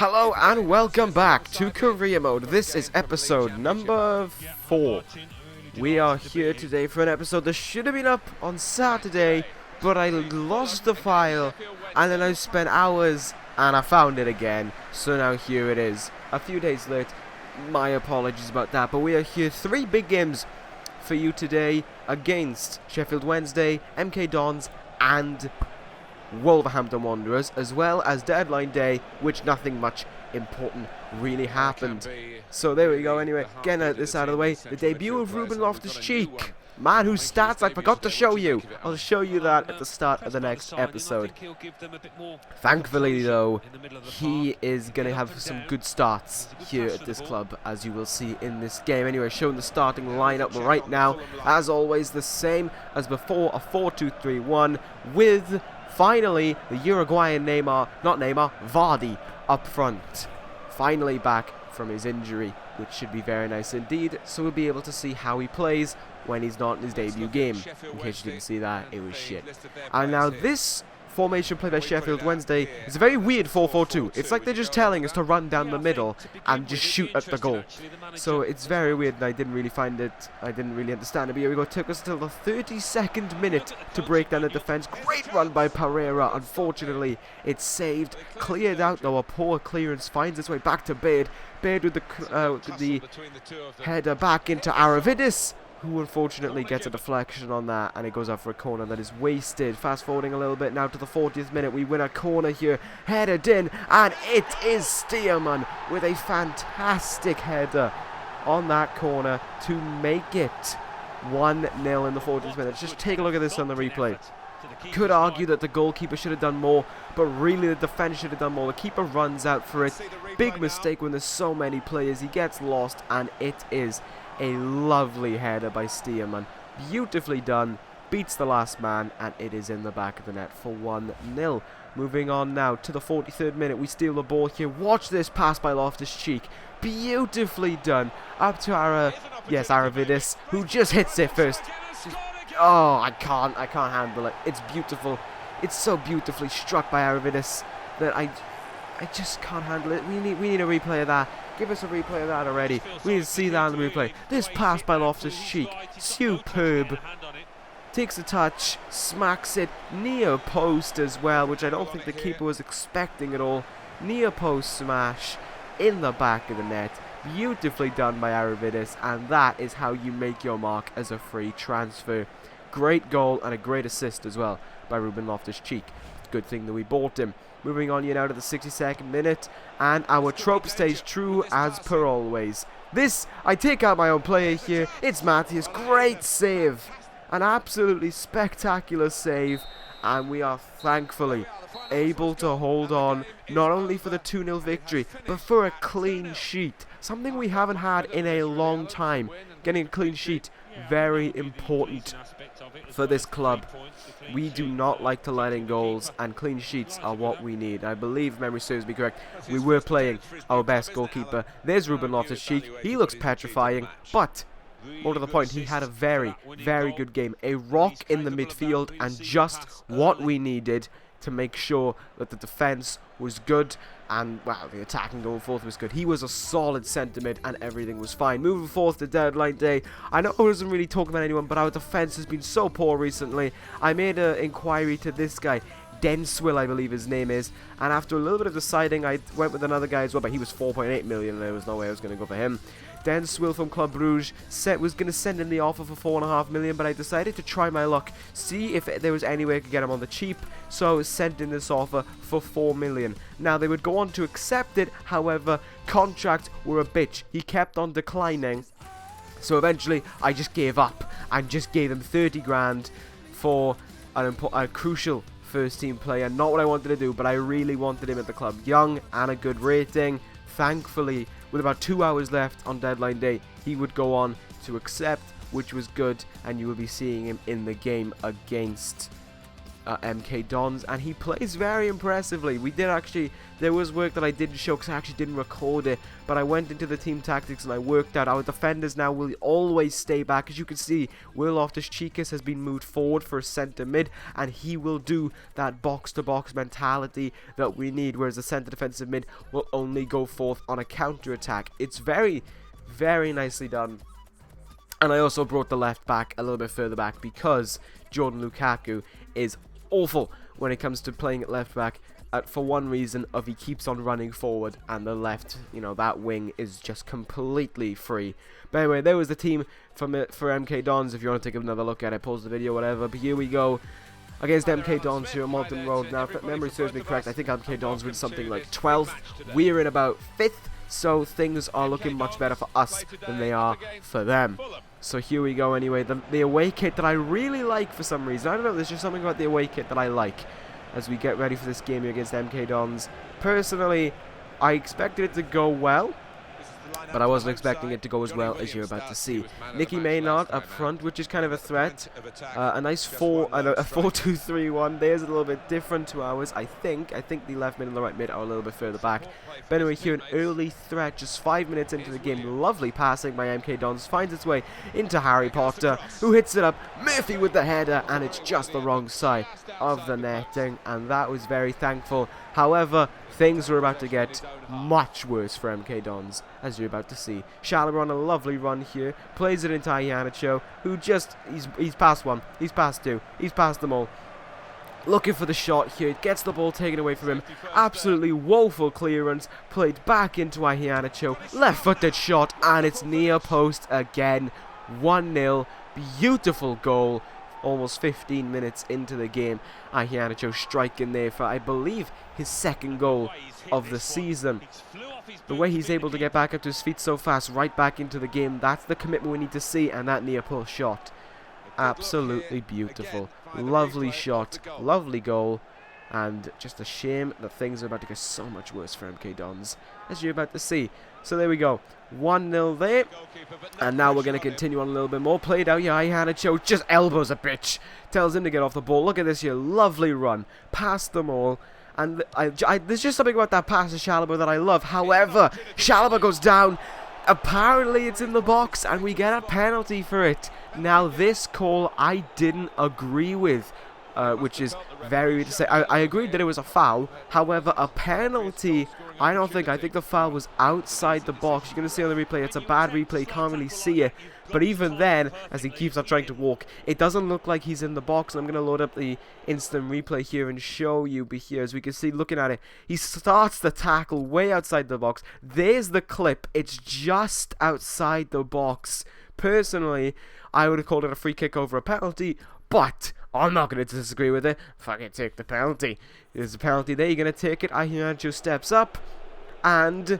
Hello and welcome back to Career Mode. This is episode number 4. We are here today for an episode that should have been up on Saturday, but I lost the file and then I spent hours and I found it again. So now here it is. A few days late. My apologies about that, but we are here. 3 big games for you today against Sheffield Wednesday, MK Dons and Wolverhampton Wanderers, as well as deadline day, which nothing much important really happened. So there we go. Anyway, getting this out of the way, the debut of Ruben Loftus-Cheek, man whose stats I forgot to show you. I'll show you that at the start of the next episode. Thankfully though, he is going to have some good starts here at this club, as you will see in this game. Anyway, showing the starting lineup right now, as always the same as before, a 4-2-3-1 with finally the Uruguayan Vardy up front. Finally back from his injury, which should be very nice indeed. So we'll be able to see how he plays when he's not in his debut game. In case you didn't see that, it was shit. And now this formation played by Sheffield Wednesday is a very weird 4-4-2. It's like they're just telling us to run down the middle and just shoot at the goal. So it's very weird, and I didn't really understand it. But here we go. It took us till the 32nd minute to break down the defence. Great run by Pereira. Unfortunately, it's saved. Cleared out though. A poor clearance finds its way back to Baird. Baird with the header back into Aravidis, who unfortunately gets a deflection on that, and it goes out for a corner that is wasted. Fast forwarding a little bit now to the 40th minute, we win a corner here, headed in, and it is Stearman with a fantastic header on that corner to make it 1-0 in the 40th minute. Just take a look at this on the replay. Could argue that the goalkeeper should have done more, but really the defence should have done more. The keeper runs out for it. Big mistake when there's so many players. He gets lost, and it is a lovely header by Stearman. Beautifully done. Beats the last man, and it is in the back of the net for 1-0. Moving on now to the 43rd minute. We steal the ball here. Watch this pass by Loftus-Cheek. Beautifully done. Up to Aravidis, who just hits it first. Oh, I can't handle it. It's beautiful. It's so beautifully struck by Aravidis that I just can't handle it. We need a replay of that. Give us a replay of that already. We need to see that on the replay. This pass by Loftus-Cheek, superb. Takes a touch, smacks it near post as well, which I don't think the keeper was expecting at all. Near post smash in the back of the net. Beautifully done by Aravidis, and that is how you make your mark as a free transfer. Great goal and a great assist as well by Ruben Loftus-Cheek. Good thing that we bought him. Moving on here now to the 62nd minute, and our trope stays true as per always. This, I take out my own player here. It's Matthias. Great save. An absolutely spectacular save, and we are thankfully able to hold on not only for the 2-0 victory, but for a clean sheet. Something we haven't had in a long time. Getting a clean sheet, very important for this club. We do not like to let in goals, and clean sheets are what we need. I believe, if memory serves me correct, we were playing our best goalkeeper. There's Ruben Loftus-Cheek. He looks petrifying, but more to the point, he had a very, very good game. A rock in the midfield, and just what we needed to make sure that the defence was good and, well, the attacking going forth was good. He was a solid centre mid and everything was fine. Moving forth to deadline day, I know I wasn't really talking about anyone, but our defence has been so poor recently. I made an inquiry to this guy, Denswill, I believe his name is, and after a little bit of deciding, I went with another guy as well, but he was 4.8 million, and there was no way I was going to go for him. Denswill from Club Brugge was going to send in the offer for 4.5 million, but I decided to try my luck, see if there was any way I could get him on the cheap, so I sent in this offer for 4 million. Now, they would go on to accept it, however, contracts were a bitch. He kept on declining, so eventually I just gave up and just gave him 30 grand for a crucial first team player. Not what I wanted to do, but I really wanted him at the club. Young and a good rating. Thankfully, with about 2 hours left on deadline day, he would go on to accept, which was good, and you will be seeing him in the game against MK Dons, and he plays very impressively. There was work that I didn't show because I actually didn't record it, but I went into the team tactics and I worked out our defenders now will always stay back. As you can see, Will Loftus-Cheek has been moved forward for a centre mid, and he will do that box-to-box mentality that we need, whereas the centre defensive mid will only go forth on a counter-attack. It's very, very nicely done. And I also brought the left back a little bit further back because Jordan Lukaku is awful when it comes to playing at left back, for one reason of he keeps on running forward and the left, that wing is just completely free. But anyway, there was the team for MK Dons. If you want to take another look at it, pause the video, whatever. But here we go against MK Dons here at Malton Road. Now, if memory serves me correct, I think MK Dons were in something like 12th. We're in about 5th, so things are looking much better for us than they are for them. So here we go anyway, the away kit that I really like for some reason. I don't know, there's just something about the away kit that I like as we get ready for this game here against MK Dons. Personally, I expected it to go well, but I wasn't expecting it to go as well as you're about to see. Nicky Maynard up front, which is kind of a threat. A nice 4-2-3-1. There's a little bit different to ours, I think. I think the left mid and the right mid are a little bit further back. But anyway, here an early threat, just 5 minutes into the game. Lovely passing by MK Dons. Finds its way into Harry Potter, who hits it up. Murphy with the header, and it's just the wrong side of the netting. And that was very thankful. However, things were about to get much worse for MK Dons, as you're about to see. Chalobah on a lovely run here, plays it into Iheanacho, who just, he's passed one, he's passed two, he's passed them all. Looking for the shot here, gets the ball taken away from him. Absolutely woeful clearance, played back into Iheanacho, left-footed shot, and it's near post again. 1-0, beautiful goal. Almost 15 minutes into the game, Iheanacho striking there for, I believe, his second goal of the season. The way he's able to get back up to his feet so fast, right back into the game, that's the commitment we need to see, and that near post shot. Absolutely beautiful. Lovely shot, lovely goal, and just a shame that things are about to get so much worse for MK Dons, as you're about to see. So there we go, 1-0 there, and now we're going to continue on a little bit more. Played out, yeah, Iheanacho just elbows a bitch, tells him to get off the ball. Look at this here, lovely run, past them all, and there's just something about that pass to Chalobah that I love. However, Chalobah goes down, apparently it's in the box, and we get a penalty for it. Now this call I didn't agree with, which is very weird to say. I agreed that it was a foul, however a penalty I don't think. I think the foul was outside the box. You're going to see on the replay, it's a bad replay, you can't really see it. But even then, as he keeps on trying to walk, it doesn't look like he's in the box. I'm going to load up the instant replay here and show you here. As we can see, looking at it, he starts the tackle way outside the box. There's the clip. It's just outside the box. Personally, I would have called it a free kick over a penalty, but I'm not going to disagree with it. Fucking take the penalty. There's a penalty there. You're going to take it. Iheanacho steps up and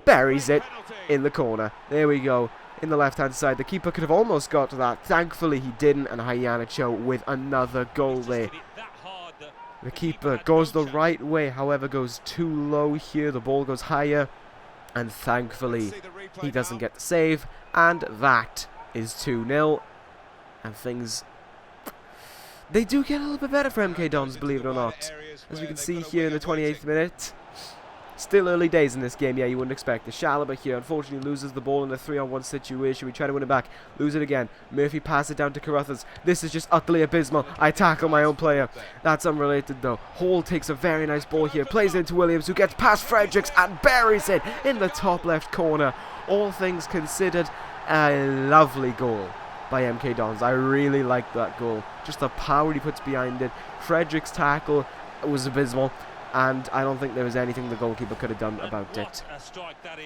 buries it in the corner. There we go. In the left-hand side. The keeper could have almost got to that. Thankfully, he didn't. And Iheanacho with another goal there. The keeper goes the right way. However, goes too low here. The ball goes higher. And thankfully, he doesn't get the save. And that is 2-0. And things... they do get a little bit better for MK Dons, believe it or not. As we can see here in the 28th minute. Still early days in this game, yeah, you wouldn't expect it. Chalobah here, unfortunately, loses the ball in a 3-on-1 situation. We try to win it back, lose it again. Murphy passes it down to Carruthers. This is just utterly abysmal. I tackle my own player. That's unrelated, though. Hall takes a very nice ball here, plays it into Williams, who gets past Fredericks and buries it in the top left corner. All things considered, a lovely goal by MK Dons. I really like that goal. Just the power he puts behind it. Fredericks' tackle was abysmal. And I don't think there was anything the goalkeeper could have done about it.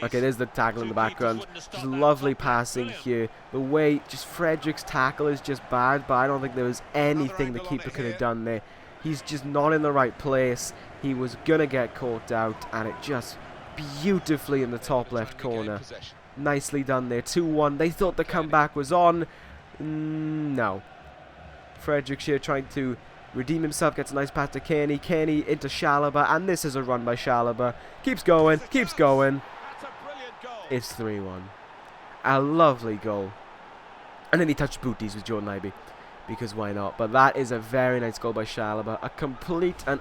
Okay, there's the tackle in the background. Just lovely passing here. The way just Fredericks' tackle is just bad, but I don't think there was anything the keeper could have done there. He's just not in the right place. He was going to get caught out, and it just beautifully in the top left corner. Nicely done there. 2-1. They thought the comeback was on. No. Fredericks here trying to redeem himself, gets a nice pass to Kenny. Kenny into Chalobah, and this is a run by Chalobah. Keeps going, keeps going. It's 3-1. A lovely goal. And then he touched booties with Jordan Ibe. because why not? But that is a very nice goal by Chalobah. A complete and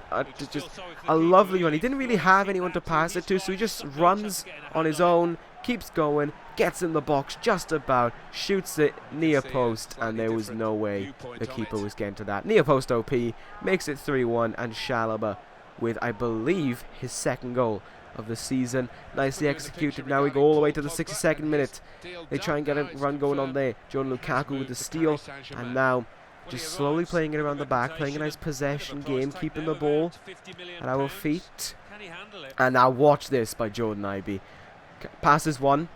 just a lovely one. He didn't really have anyone to pass it to, so he just runs on his own, keeps going, gets in the box just about, shoots it near post, and there was no way the keeper was getting to that. Near post OP, makes it 3-1, and Chalobah with, I believe, his second goal of the season. Nicely executed. Now we go all the way to the 62nd minute. They try and get a run going on there. Jordan Lukaku with the steal, and now just slowly playing it around the back, playing a nice possession game, keeping the ball at our feet. And now watch this by Jordan Ibe. Passes one.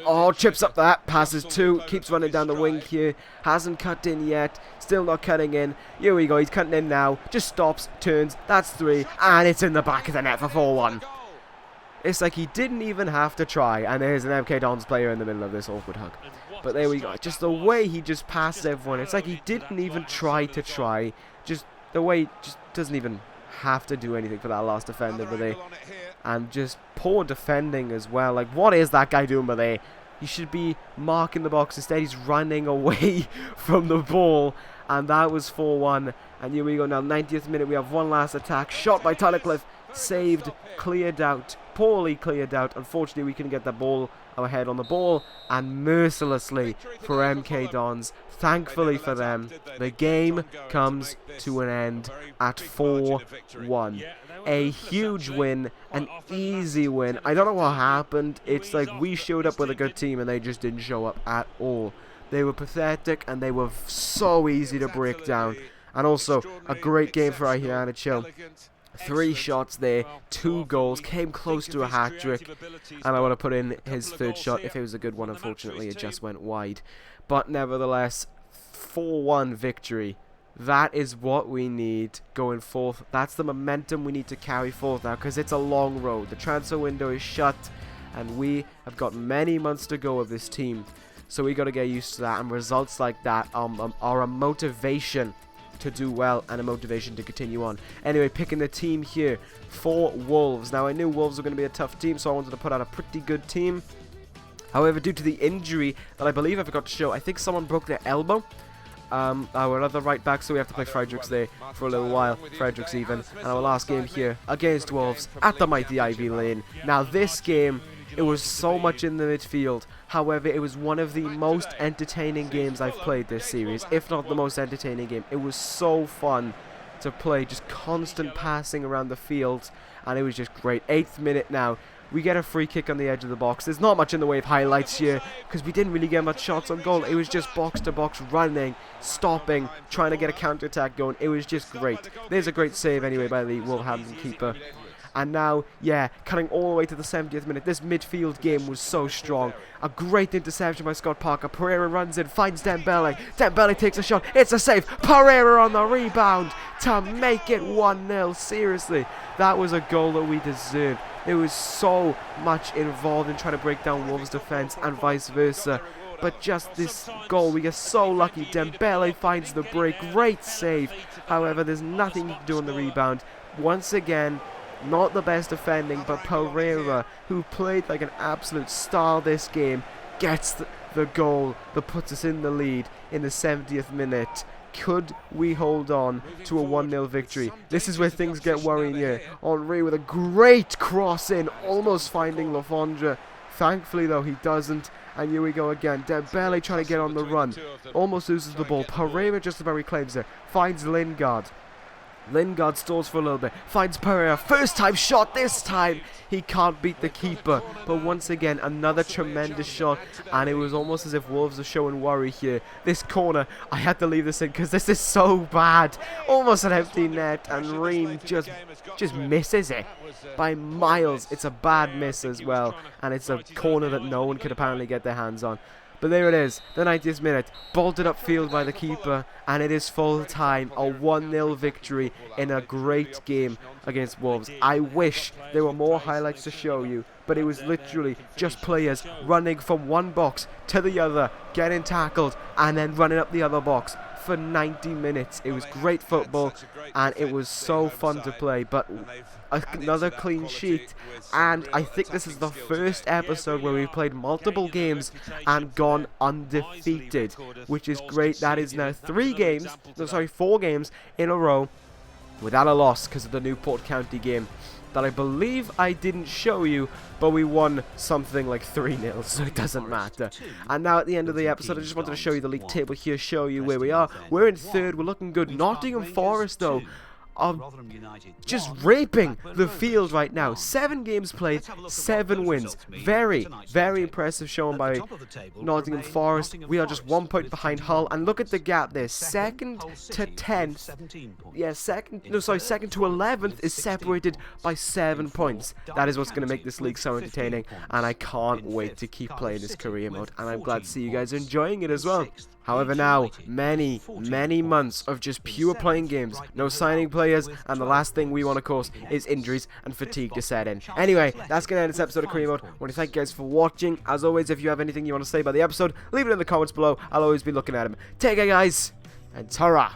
Oh, chips up that. Passes two. Keeps running down the wing here. Hasn't cut in yet. Still not cutting in. Here we go. He's cutting in now. Just stops. Turns. That's three. And it's in the back of the net for 4-1. It's like he didn't even have to try. And there's an MK Dons player in the middle of this awkward hug. But there we go. Just the way he just passes everyone. It's like he didn't even try to try. Just the way he just doesn't even have to do anything for that last defender. But they... And just poor defending as well. Like, what is that guy doing by there? He should be marking the box. Instead, he's running away from the ball. And that was 4-1. And here we go now. 90th minute. We have one last attack. Shot by Tunnicliffe. Saved. Cleared out. Poorly cleared out. Unfortunately, we couldn't get the ball. Our head on the ball. And mercilessly for MK Dons. Thankfully for them, the game comes to an end at 4-1. A huge win, an easy win. I don't know what happened. It's like we showed up with a good team and they just didn't show up at all. They were pathetic and they were so easy to break down. And also, a great game for Iheanacho. 3 shots there, 2 goals, came close to a hat-trick. And I want to put in his third shot if it was a good one. Unfortunately, it just went wide. But nevertheless, 4-1 victory. That is what we need going forth. That's the momentum we need to carry forth now, because it's a long road. The transfer window is shut, and we have got many months to go of this team. So we got to get used to that, and results like that are a motivation to do well and a motivation to continue on. Anyway, picking the team here for Wolves. Now, I knew Wolves were going to be a tough team, so I wanted to put out a pretty good team. However, due to the injury that I believe I forgot to show, I think someone broke their elbow. Our other right back, so we have to play Fredericks there for a little while. Fredericks even. And our last game here against Wolves at the mighty Ivy Lane. Now this game, it was so much in the midfield. However, it was one of the most entertaining games I've played this series, if not the most entertaining game. It was so fun to play, just constant passing around the field, and it was just great. 8th minute now. We get a free kick on the edge of the box. There's not much in the way of highlights here because we didn't really get much shots on goal. It was just box-to-box running, stopping, trying to get a counter-attack going. It was just great. There's a great save anyway by the Wolverhampton keeper. And now, yeah, cutting all the way to the 70th minute. This midfield game was so strong. A great interception by Scott Parker. Pereira runs in, finds Dembele. Dembele takes a shot. It's a save. Pereira on the rebound to make it 1-0. Seriously, that was a goal that we deserved. There was so much involved in trying to break down Wolves' defense and vice versa. But just this goal, we get so lucky. Dembele finds the break. Great save. However, there's nothing you can do on the rebound. Once again, not the best defending, but Pereira, who played like an absolute star this game, gets the goal that puts us in the lead in the 70th minute. Could we hold on to a 1-0 victory? This is where things get worrying here. Henry with a great cross in, almost finding Lafondra. Thankfully, though, he doesn't. And here we go again. Dembele trying to get on the run. Almost loses the ball. Pereira just about reclaims it. Finds Lingard. Lingard stalls for a little bit, finds Pereira, first time shot. This time he can't beat the keeper, but once again another tremendous shot, and it was almost as if Wolves are showing worry here. This corner, I had to leave this in because this is so bad. Almost an empty net, and Ream just misses it by miles. It's a bad miss as well, and it's a corner that no one could apparently get their hands on. But there it is, the 90th minute, bolted upfield by the keeper, and it is full time, a 1-0 victory in a great game against Wolves. I wish there were more highlights to show you, but it was literally just players running from one box to the other, getting tackled, and then running up the other box. for 90 minutes. It was great football, and it was so fun to play. But another clean sheet, and I think this is the first episode where we played multiple games and gone undefeated, which is great. That is now 4 games in a row without a loss because of the Newport County game that I believe I didn't show you, but we won something like 3-0, so it doesn't matter. And now at the end of the episode, I just wanted to show you the league table here, show you where we are. We're in 3rd, we're looking good. Nottingham Forest, though, are just raping the field right now. 7 games played, 7 wins. Very, very impressive showing by Nottingham Forest. We are just 1 point behind Hull, and look at the gap there. 2nd to 10th, yeah, 2nd to 11th is separated by 7 points. That is what's going to make this league so entertaining, and I can't wait to keep playing this career mode, and I'm glad to see you guys enjoying it as well. However, now, many months of just pure playing games, no signing players, and the last thing we want, of course, is injuries and fatigue to set in. Anyway, that's going to end this episode of Career Mode. I want to thank you guys for watching. As always, if you have anything you want to say about the episode, leave it in the comments below. I'll always be looking at them. Take care, guys, and ta-ra!